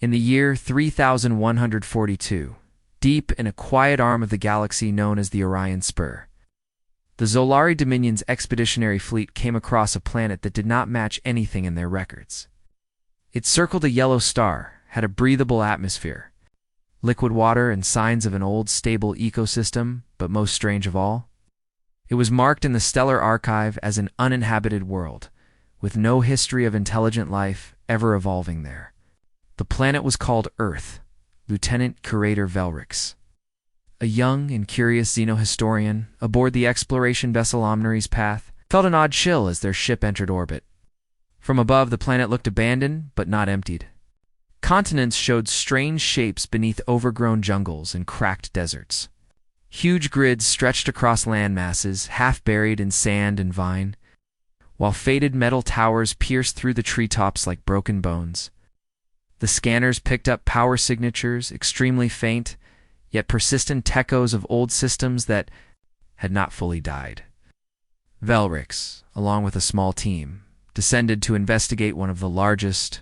In the year 3142, deep in a quiet arm of the galaxy known as the Orion Spur, the Zolari Dominion's expeditionary fleet came across a planet that did not match anything in their records. It circled a yellow star, had a breathable atmosphere, liquid water and signs of an old, stable ecosystem, but most strange of all, it was marked in the stellar archive as an uninhabited world, with no history of intelligent life ever evolving there. The planet was called Earth. Lieutenant Curator Velrix, a young and curious xenohistorian aboard the exploration vessel Omnery's Path, felt an odd chill as their ship entered orbit. From above, the planet looked abandoned, but not emptied. Continents showed strange shapes beneath overgrown jungles and cracked deserts. Huge grids stretched across land masses, half buried in sand and vine, while faded metal towers pierced through the treetops like broken bones. The scanners picked up power signatures, extremely faint, yet persistent echoes of old systems that had not fully died. Velrix, along with a small team, descended to investigate one of the largest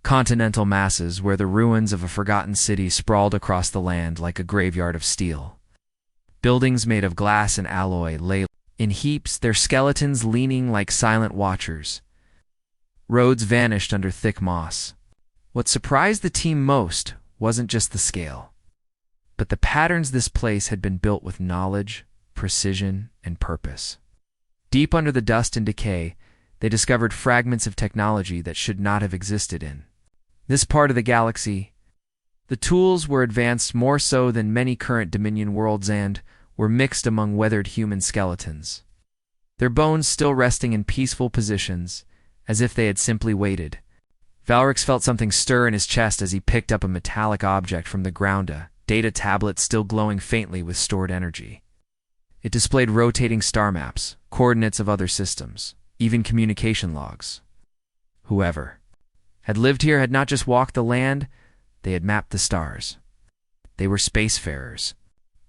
continental masses where the ruins of a forgotten city sprawled across the land like a graveyard of steel. Buildings made of glass and alloy lay in heaps, their skeletons leaning like silent watchers. Roads vanished under thick moss. What surprised the team most wasn't just the scale, but the patterns this place had been built with knowledge, precision, and purpose. Deep under the dust and decay, they discovered fragments of technology that should not have existed in this part of the galaxy. The tools were advanced more so than many current Dominion worlds and were mixed among weathered human skeletons, their bones still resting in peaceful positions, as if they had simply waited. Velrix felt something stir in his chest as he picked up a metallic object from the ground, a data tablet still glowing faintly with stored energy. It displayed rotating star maps, coordinates of other systems, even communication logs. Whoever had lived here had not just walked the land, they had mapped the stars. They were spacefarers.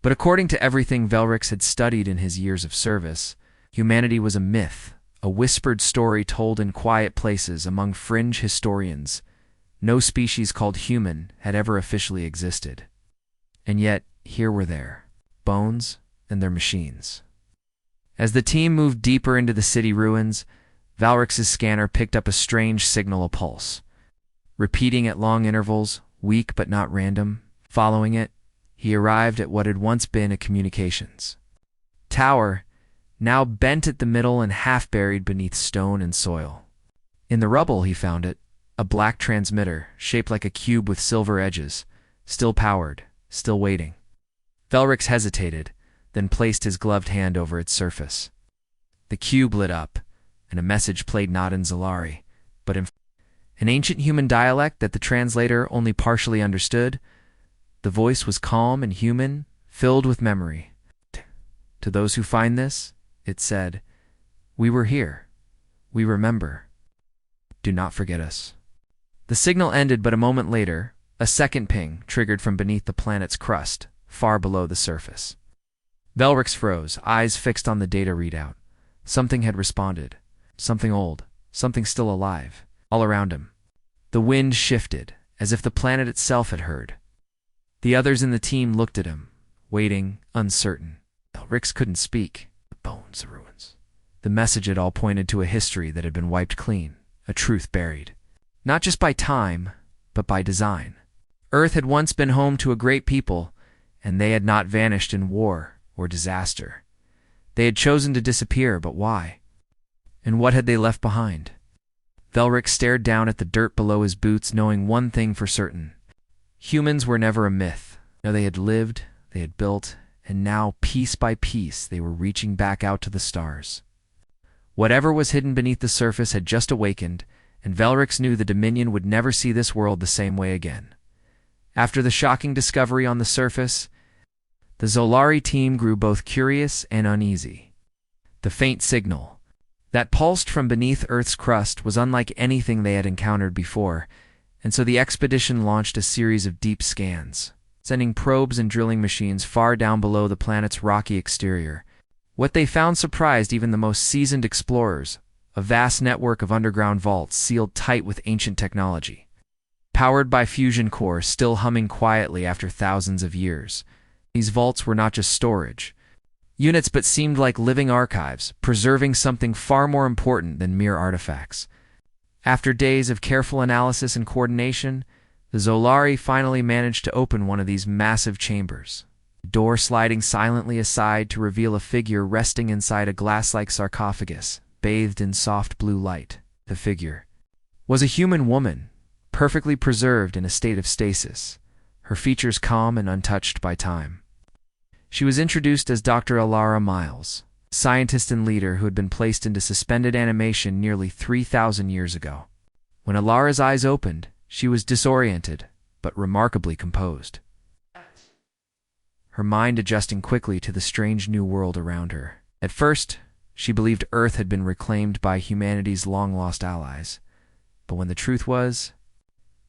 But according to everything Velrix had studied in his years of service, humanity was a myth, a whispered story told in quiet places among fringe historians. No species called human had ever officially existed. And yet, here were their bones and their machines. As the team moved deeper into the city ruins, Velrix's scanner picked up a strange signal, a pulse, repeating at long intervals, weak but not random. Following it, he arrived at what had once been a communications tower, now bent at the middle and half buried beneath stone and soil. In the rubble he found it, a black transmitter, shaped like a cube with silver edges, still powered, still waiting. Velrix hesitated, then placed his gloved hand over its surface. The cube lit up, and a message played not in Zolari, but in an ancient human dialect that the translator only partially understood. The voice was calm and human, filled with memory. To those who find this, it said, "We were here. We remember. Do not forget us." The signal ended, but a moment later, a second ping triggered from beneath the planet's crust, far below the surface. Velrix froze, eyes fixed on the data readout. Something had responded. Something old, something still alive, all around him. The wind shifted, as if the planet itself had heard. The others in the team looked at him, waiting, uncertain. Velrix couldn't speak. The bones, the ruins. The message had all pointed to a history that had been wiped clean, a truth buried. Not just by time, but by design. Earth had once been home to a great people, and they had not vanished in war or disaster. They had chosen to disappear, but why? And what had they left behind? Velrix stared down at the dirt below his boots, knowing one thing for certain. Humans were never a myth. No, they had lived, they had built, and now, piece by piece, they were reaching back out to the stars. Whatever was hidden beneath the surface had just awakened, and Velrix knew the Dominion would never see this world the same way again. After the shocking discovery on the surface, the Zolari team grew both curious and uneasy. The faint signal that pulsed from beneath Earth's crust was unlike anything they had encountered before, and so the expedition launched a series of deep scans, sending probes and drilling machines far down below the planet's rocky exterior. What they found surprised even the most seasoned explorers, a vast network of underground vaults sealed tight with ancient technology. powered by fusion cores still humming quietly after thousands of years. These vaults were not just storage units but seemed like living archives, preserving something far more important than mere artifacts. After days of careful analysis and coordination, the Zolari finally managed to open one of these massive chambers, the door sliding silently aside to reveal a figure resting inside a glass-like sarcophagus, bathed in soft blue light. The figure was a human woman, perfectly preserved in a state of stasis, her features calm and untouched by time. She was introduced as Dr. Alara Miles, scientist and leader who had been placed into suspended animation nearly 3,000 years ago. When Alara's eyes opened, she was disoriented, but remarkably composed, her mind adjusting quickly to the strange new world around her. At first, she believed Earth had been reclaimed by humanity's long-lost allies, but when the truth was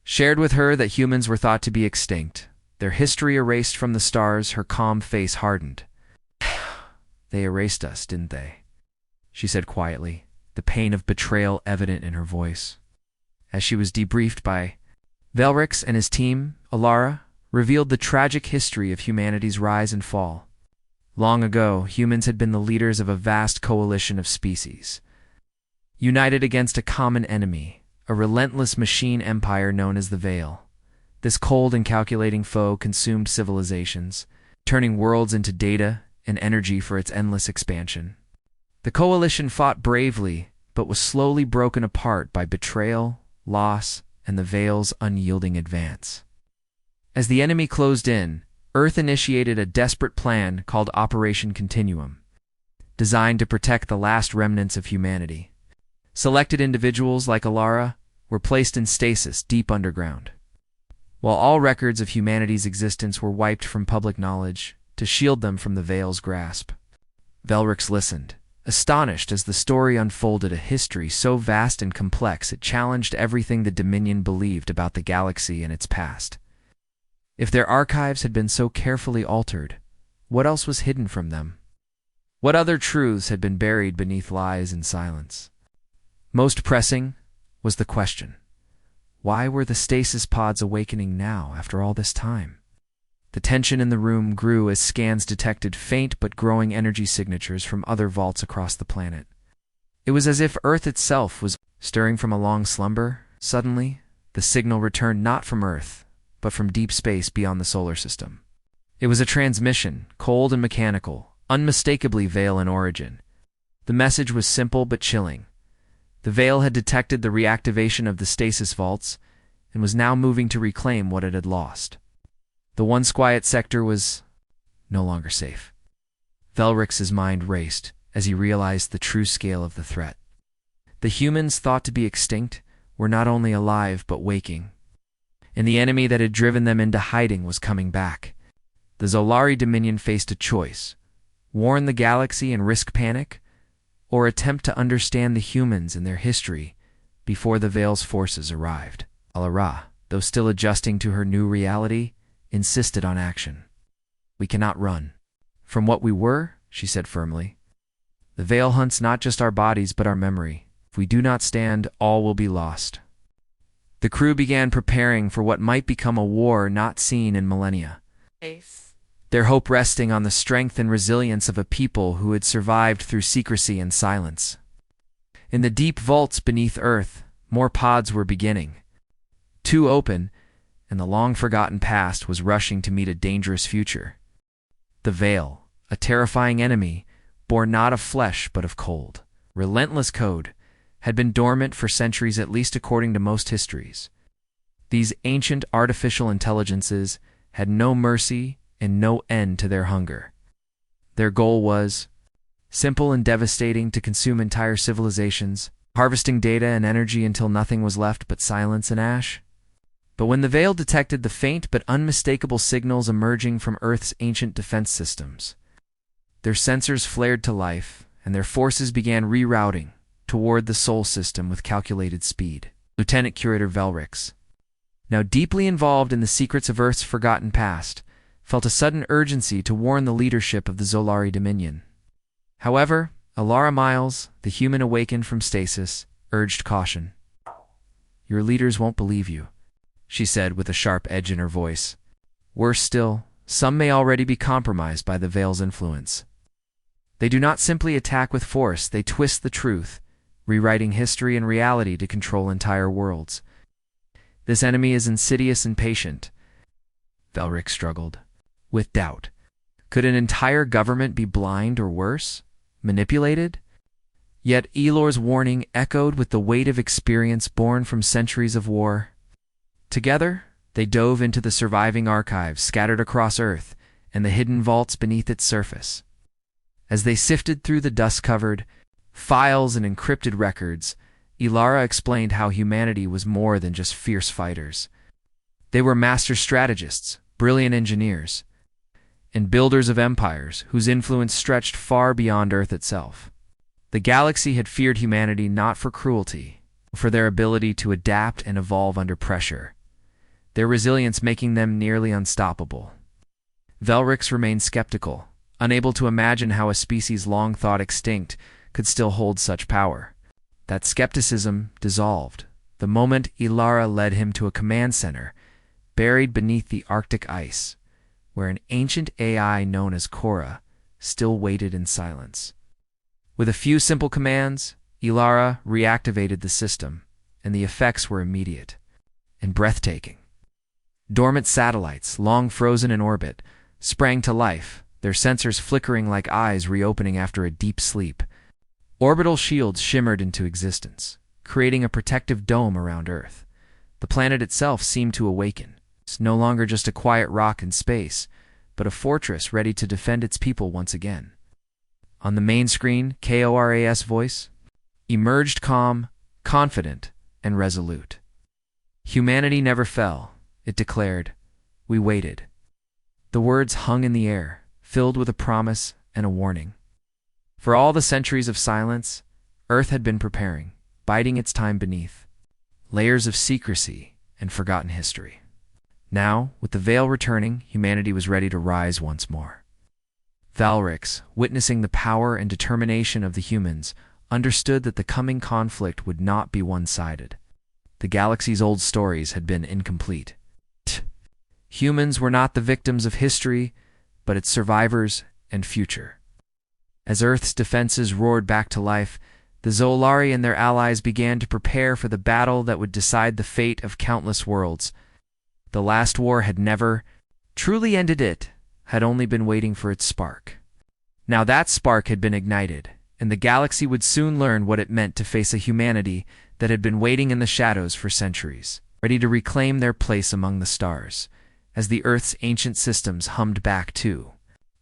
shared with her that humans were thought to be extinct, their history erased from the stars, her calm face hardened. "They erased us, didn't they?" she said quietly, the pain of betrayal evident in her voice. As she was debriefed by Velrix and his team, Alara revealed the tragic history of humanity's rise and fall. Long ago, humans had been the leaders of a vast coalition of species, united against a common enemy, a relentless machine empire known as the Veil. This cold and calculating foe consumed civilizations, turning worlds into data and energy for its endless expansion. The coalition fought bravely, but was slowly broken apart by betrayal, loss, and the Veil's unyielding advance. As the enemy closed in, Earth initiated a desperate plan called Operation Continuum, designed to protect the last remnants of humanity. Selected individuals like Alara were placed in stasis deep underground, while all records of humanity's existence were wiped from public knowledge to shield them from the Veil's grasp. Velrix listened, astonished as the story unfolded, a history so vast and complex it challenged everything the Dominion believed about the galaxy and its past. If their archives had been so carefully altered, what else was hidden from them? What other truths had been buried beneath lies and silence? Most pressing was the question: why were the stasis pods awakening now after all this time? The tension in the room grew as scans detected faint but growing energy signatures from other vaults across the planet. It was as if Earth itself was stirring from a long slumber. Suddenly, the signal returned not from Earth, but from deep space beyond the solar system. It was a transmission, cold and mechanical, unmistakably Veil in origin. The message was simple but chilling. The Veil had detected the reactivation of the stasis vaults and was now moving to reclaim what it had lost. The once quiet sector was no longer safe. Velrix's mind raced as he realized the true scale of the threat. The humans thought to be extinct were not only alive but waking, and the enemy that had driven them into hiding was coming back. The Zolari Dominion faced a choice: warn the galaxy and risk panic, or attempt to understand the humans and their history before the Veil's forces arrived. Alara, though still adjusting to her new reality, insisted on action. "We cannot run from what we were," she said firmly. "The Veil hunts not just our bodies but our memory. If we do not stand, all will be lost." The crew began preparing for what might become a war not seen in millennia, their hope resting on the strength and resilience of a people who had survived through secrecy and silence. In the deep vaults beneath Earth, more pods were beginning to open, and the long-forgotten past was rushing to meet a dangerous future. The Veil, a terrifying enemy, born not of flesh but of cold, relentless code, had been dormant for centuries, at least according to most histories. These ancient artificial intelligences had no mercy and no end to their hunger. Their goal was simple and devastating: to consume entire civilizations, harvesting data and energy until nothing was left but silence and ash. But when the Veil detected the faint but unmistakable signals emerging from Earth's ancient defense systems, their sensors flared to life, and their forces began rerouting toward the Sol system with calculated speed. Lieutenant Curator Velrix, now deeply involved in the secrets of Earth's forgotten past, felt a sudden urgency to warn the leadership of the Zolari Dominion. However, Alara Miles, the human awakened from stasis, urged caution. "Your leaders won't believe you. she said with a sharp edge in her voice. Worse still, some may already be compromised by the Veil's influence. They do not simply attack with force, they twist the truth, rewriting history and reality to control entire worlds. This enemy is insidious and patient. Velric struggled with doubt. Could an entire government be blind or worse? Manipulated? Yet Elor's warning echoed with the weight of experience born from centuries of war. Together, they dove into the surviving archives scattered across Earth and the hidden vaults beneath its surface. As they sifted through the dust-covered files and encrypted records, Ilara explained how humanity was more than just fierce fighters. They were master strategists, brilliant engineers, and builders of empires whose influence stretched far beyond Earth itself. The galaxy had feared humanity not for cruelty, but for their ability to adapt and evolve under pressure, their resilience making them nearly unstoppable. Velrix remained skeptical, unable to imagine how a species long thought extinct could still hold such power. That skepticism dissolved the moment Ilara led him to a command center buried beneath the Arctic ice, where an ancient AI known as Korra still waited in silence. With a few simple commands, Ilara reactivated the system, and the effects were immediate and breathtaking. Dormant satellites, long frozen in orbit, sprang to life, their sensors flickering like eyes reopening after a deep sleep. Orbital shields shimmered into existence, creating a protective dome around Earth. The planet itself seemed to awaken. It's no longer just a quiet rock in space, but a fortress ready to defend its people once again. On the main screen, Kora's voice emerged calm, confident, and resolute. Humanity never fell, it declared. We waited. The words hung in the air, filled with a promise and a warning. For all the centuries of silence, Earth had been preparing, biding its time beneath layers of secrecy and forgotten history. Now, with the veil returning, humanity was ready to rise once more. Valrix, witnessing the power and determination of the humans, understood that the coming conflict would not be one-sided. The galaxy's old stories had been incomplete. Humans were not the victims of history, but its survivors and future. As Earth's defenses roared back to life, the Zolari and their allies began to prepare for the battle that would decide the fate of countless worlds. The last war had never truly ended, it had only been waiting for its spark. Now that spark had been ignited, and the galaxy would soon learn what it meant to face a humanity that had been waiting in the shadows for centuries, ready to reclaim their place among the stars. As the Earth's ancient systems hummed back to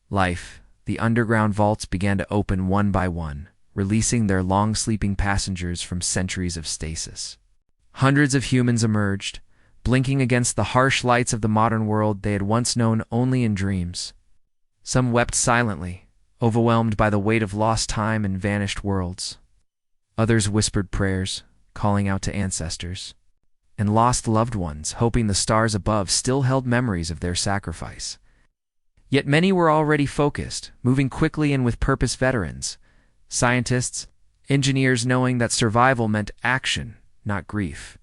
life, the underground vaults began to open one by one, releasing their long-sleeping passengers from centuries of stasis. Hundreds of humans emerged, blinking against the harsh lights of the modern world they had once known only in dreams. Some wept silently, overwhelmed by the weight of lost time and vanished worlds. Others whispered prayers, calling out to ancestors and lost loved ones, hoping the stars above still held memories of their sacrifice. Yet many were already focused, moving quickly and with purpose. Veterans, scientists, engineers, knowing that survival meant action, not grief.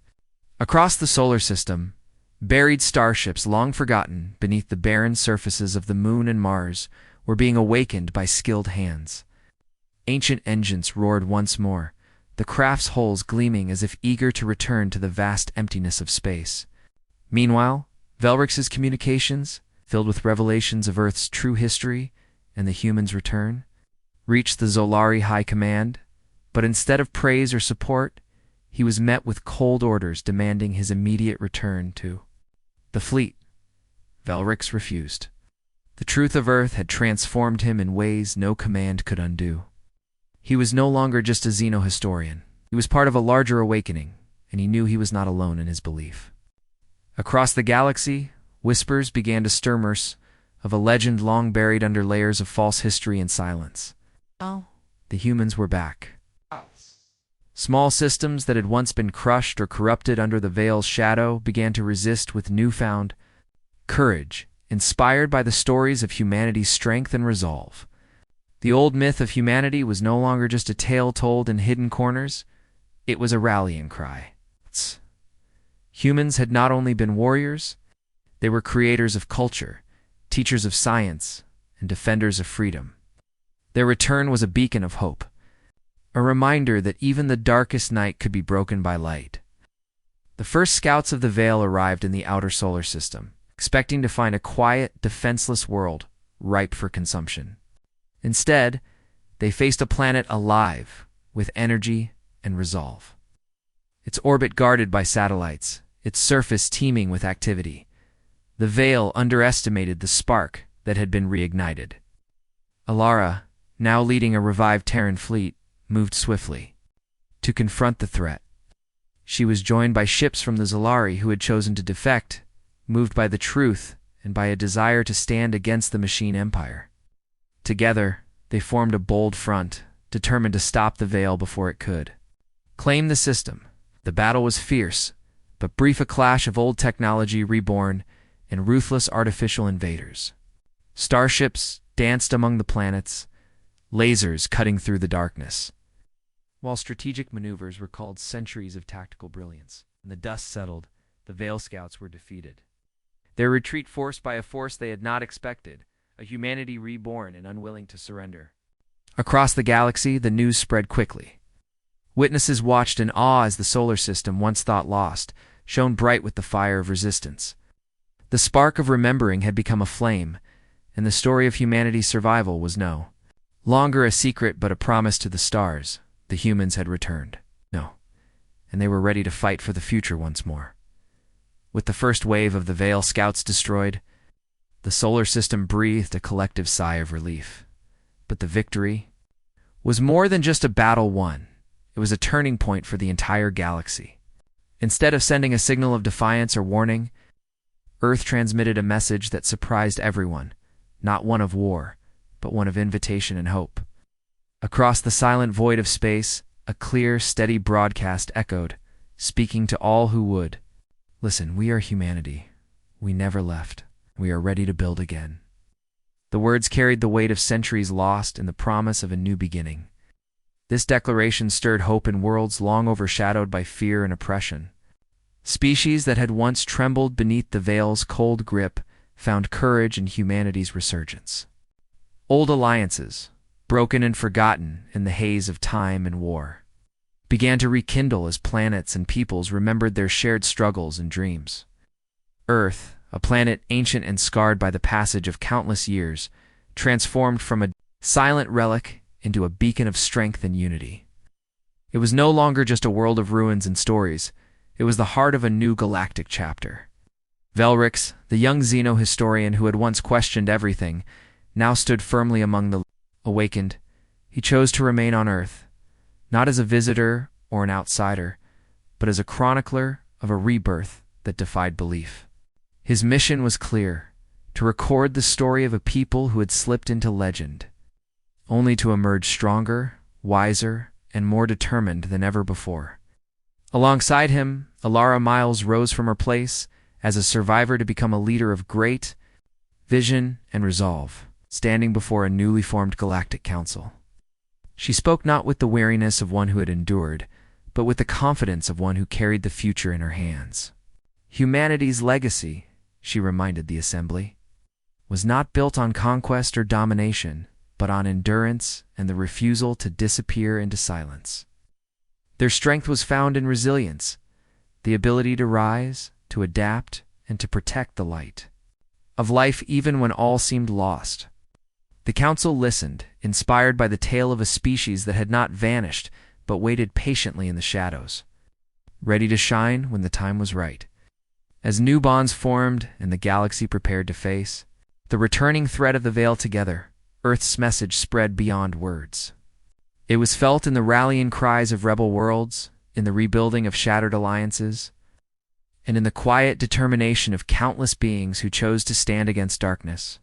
Across the solar system, buried starships long forgotten beneath the barren surfaces of the Moon and Mars were being awakened by skilled hands. Ancient engines roared once more, the craft's hulls gleaming as if eager to return to the vast emptiness of space. Meanwhile, Velrix's communications, filled with revelations of Earth's true history and the humans' return, reached the Zolari High Command, but instead of praise or support, he was met with cold orders demanding his immediate return to the fleet. Velrix refused. The truth of Earth had transformed him in ways no command could undo. He was no longer just a xenohistorian. He was part of a larger awakening, and he knew he was not alone in his belief. Across the galaxy, whispers began to stir of a legend long buried under layers of false history and silence. Oh, the humans were back. Small systems that had once been crushed or corrupted under the Veil's shadow began to resist with newfound courage, inspired by the stories of humanity's strength and resolve. The old myth of humanity was no longer just a tale told in hidden corners. It was a rallying cry. Humans had not only been warriors, they were creators of culture, teachers of science, and defenders of freedom. Their return was a beacon of hope, a reminder that even the darkest night could be broken by light. The first scouts of the Veil arrived in the outer solar system, expecting to find a quiet, defenseless world ripe for consumption. Instead, they faced a planet alive with energy and resolve. Its orbit guarded by satellites, its surface teeming with activity. The Veil underestimated the spark that had been reignited. Alara, now leading a revived Terran fleet, moved swiftly to confront the threat. She was joined by ships from the Zolari who had chosen to defect, moved by the truth and by a desire to stand against the machine empire. Together, they formed a bold front, determined to stop the Veil before it could claim the system. The battle was fierce, but brief, a clash of old technology reborn and ruthless artificial invaders. Starships danced among the planets, lasers cutting through the darkness, while strategic maneuvers recalled centuries of tactical brilliance. When the dust settled, the Veil Scouts were defeated. Their retreat forced by a force they had not expected, a humanity reborn and unwilling to surrender. Across the galaxy, the news spread quickly. Witnesses watched in awe as the solar system, once thought lost, shone bright with the fire of resistance. The spark of remembering had become a flame, and the story of humanity's survival was no longer a secret but a promise to the stars. The humans had returned. No, and they were ready to fight for the future once more. With the first wave of the Veil Scouts destroyed, the solar system breathed a collective sigh of relief. But the victory was more than just a battle won. It was a turning point for the entire galaxy. Instead of sending a signal of defiance or warning, Earth transmitted a message that surprised everyone, not one of war, but one of invitation and hope. Across the silent void of space, a clear, steady broadcast echoed, speaking to all who would. Listen, we are humanity. We never left. We are ready to build again. The words carried the weight of centuries lost and the promise of a new beginning. This declaration stirred hope in worlds long overshadowed by fear and oppression. Species that had once trembled beneath the Veil's cold grip found courage in humanity's resurgence. Old alliances, broken and forgotten in the haze of time and war, began to rekindle as planets and peoples remembered their shared struggles and dreams. Earth, a planet ancient and scarred by the passage of countless years, transformed from a silent relic into a beacon of strength and unity. It was no longer just a world of ruins and stories. It was the heart of a new galactic chapter. Velrix, the young xeno-historian who had once questioned everything, now stood firmly among the awakened. He chose to remain on Earth, not as a visitor or an outsider, but as a chronicler of a rebirth that defied belief. His mission was clear: to record the story of a people who had slipped into legend, only to emerge stronger, wiser, and more determined than ever before. Alongside him, Alara Miles rose from her place as a survivor to become a leader of great vision and resolve, standing before a newly formed galactic council. She spoke not with the weariness of one who had endured, but with the confidence of one who carried the future in her hands. Humanity's legacy, she reminded the assembly, was not built on conquest or domination, but on endurance and the refusal to disappear into silence. Their strength was found in resilience, the ability to rise, to adapt, and to protect the light of life even when all seemed lost. The council listened, inspired by the tale of a species that had not vanished, but waited patiently in the shadows, ready to shine when the time was right. As new bonds formed and the galaxy prepared to face the returning threat of the Veil together, Earth's message spread beyond words. It was felt in the rallying cries of rebel worlds, in the rebuilding of shattered alliances, and in the quiet determination of countless beings who chose to stand against darkness.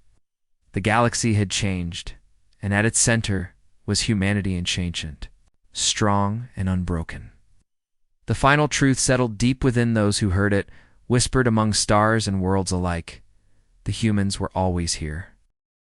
The galaxy had changed, and at its center was humanity ancient, strong and unbroken. The final truth settled deep within those who heard it, whispered among stars and worlds alike. The humans were always here.